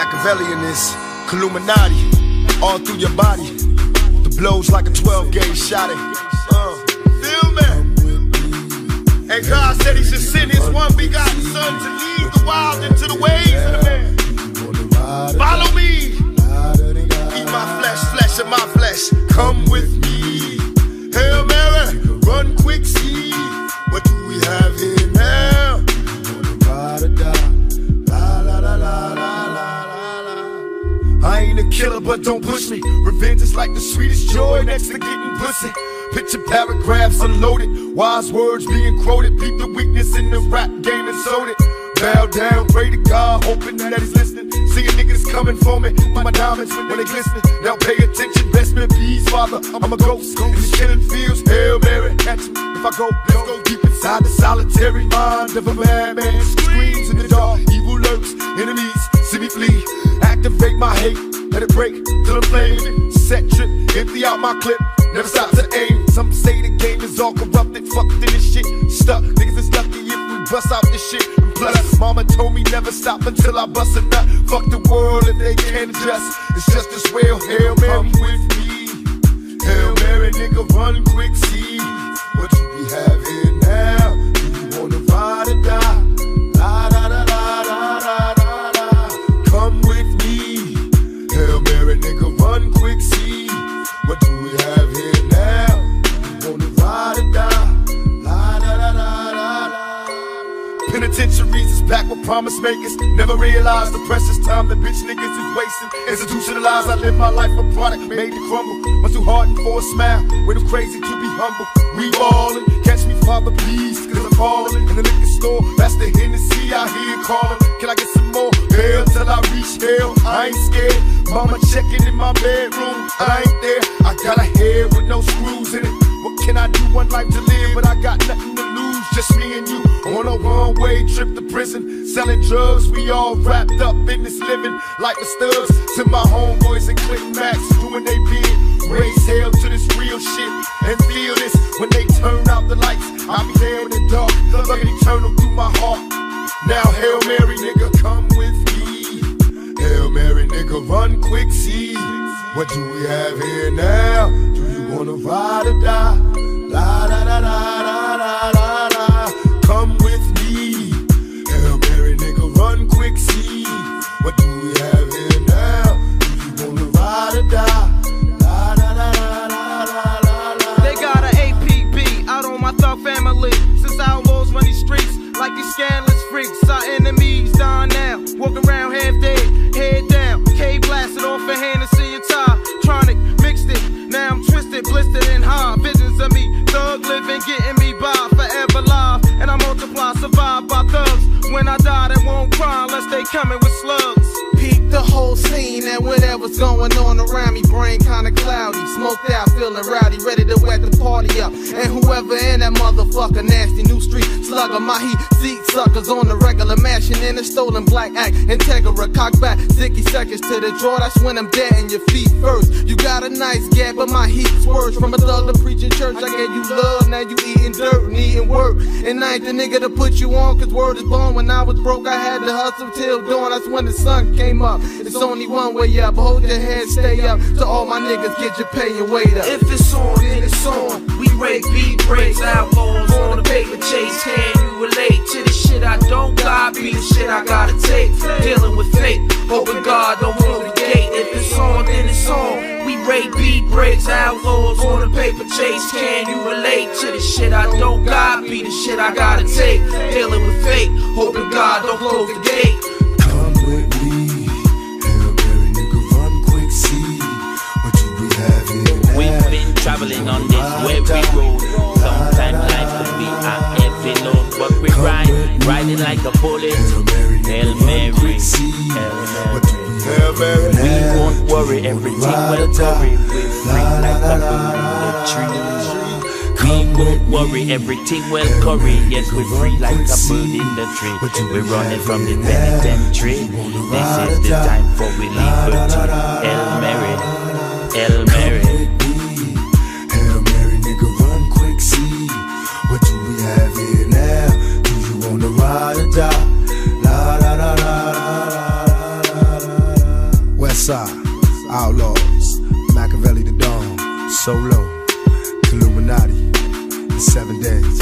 Machiavellian is Illuminati, all through your body. The blows like a 12-gauge shot. Feel me? And God said he should send his one begotten son to lead the wild into the ways of the man. Follow me. Eat my flesh, flesh of my flesh. Come with me. Hail Mary, run quick, see. What do we have here now? Ride or die. La la la la la la la. I ain't a killer, but don't push me. Revenge is like the sweetest joy next to getting pussy. Picture paragraphs unloaded, wise words being quoted. Beat the weakness in the rap game and sold it. Bow down, pray to God, hoping that he's listening. Seeing niggas coming for me, my diamonds when they glisten. Now pay attention, best me peace, Father. I'm a ghost in these killing fields. Hail Mary, catch me if I go. Let's go deep inside the solitary mind of a madman. Screams in the dark, evil lurks, enemies see me flee. Activate my hate, let it break till I'm flaming. Set trip, empty out my clip, never stop to aim. Some say the game is all corrupted, fucked in this shit. Stuck, niggas is lucky if we bust out this shit. And plus, mama told me never stop until I bust a nut. Fuck the world if they can't adjust. It's just as well, Hail Mary with me. Hail Mary, nigga, run quick, see. What do we have here now? Do you wanna ride or die? La da da da da da da da. Come with me. Hail Mary, nigga, run quick, see. What do we have here now? Do you wanna ride or die? La da da da da da. Penitentiaries is back with promise makers. Never realized the precious time that bitch niggas is wasting. Institutionalized, I live my life a product made to crumble. Much too hardened for a smile, way too crazy to be humble. We ballin', catch me, Father, please, cause I'm falling. In the liquor store, that's the Hennessy I hear calling. Can I get some more? Hell till I reach hell, I ain't scared. Mama checking in my bedroom, I ain't there. I got a head with no screws in it. What can I do? One life to live, but I got nothing to lose. Just me and you on a one-way trip to prison. Selling drugs, we all wrapped up in this living. Like the studs to my homeboys and Clinton Max doing they bid. Raise hell to this real shit and feel this. When they turn out the lights, I'll be there in the dark. Looking eternal through my heart. Now Hail Mary, nigga, come with me. Hail Mary, nigga, run quick, see. What do we have here now? Do you wanna ride or die? La da da da da da da da. Come with me. Hail Mary, nigga, run quick, see. What do we have here now? Do you wanna ride or die? La da da da da da da. They got an APB out on my thug family. Since outlaws run these streets like these scandalous freaks. Our enemies dying now, walking around half dead, head down. K blasted off a Hennessy and tie. Tronic mixed it, now I'm twisted, blistered and high. Visions of me, thug living, getting me by, forever live. And I multiply, survive by thugs. When I die, they won't cry unless they coming with slugs. Peep the whole scene and whatever's going on around me. Brain kinda cloudy, smoked out, feeling rowdy, ready to wet the party up. And whoever in that motherfucker, nasty new street slugger, my heat seat suckers on the regular, mashing in a stolen black act. Integra, cock back, 60 seconds to the draw. That's when I'm dead in your feet first. You got a nice gap, but my heat's worse. From a thug to preaching church, I gave you love, now you eating dirt and eating work. And I ain't the nigga to put you on, cause word is born. When I was broke, I had to hustle till dawn. That's when the sun came up. It's only one way up, hold your head, stay up. To all my niggas, get your pay and wait up. If it's on, then it's on. We rake beat breaks, outlaws on the paper chase. Can you relate to the shit I don't got? Be the shit I gotta take. Dealing with fate, hoping God don't close the gate. If it's on, then it's on. We rake beat breaks, outlaws on the paper chase. Can you relate to the shit I don't got? Be the shit I gotta take. Dealing with fate, hoping God don't close the gate. Come with me. Hail Mary, nigga, run quick, see. What do we have here now? We've been traveling on this wavy road. Sometimes life could be a heavy load, but we riding like a bullet. Hail Mary, Hail Mary, we won't worry, everything will hurry. We're free like a bird in the tree. We won't worry, everything will curry. Yes, we're free like a bird in the tree. We're running from the penitentiary. This is the time for we liberty. Hail Mary, Hail Mary. Hail Mary, nigga, run quick, see. What do we have here now? Do you wanna ride or die? La la la la la la la la. Westside, Outlaws, Machiavelli the Dawn, Solo, Illuminati, the 7 days.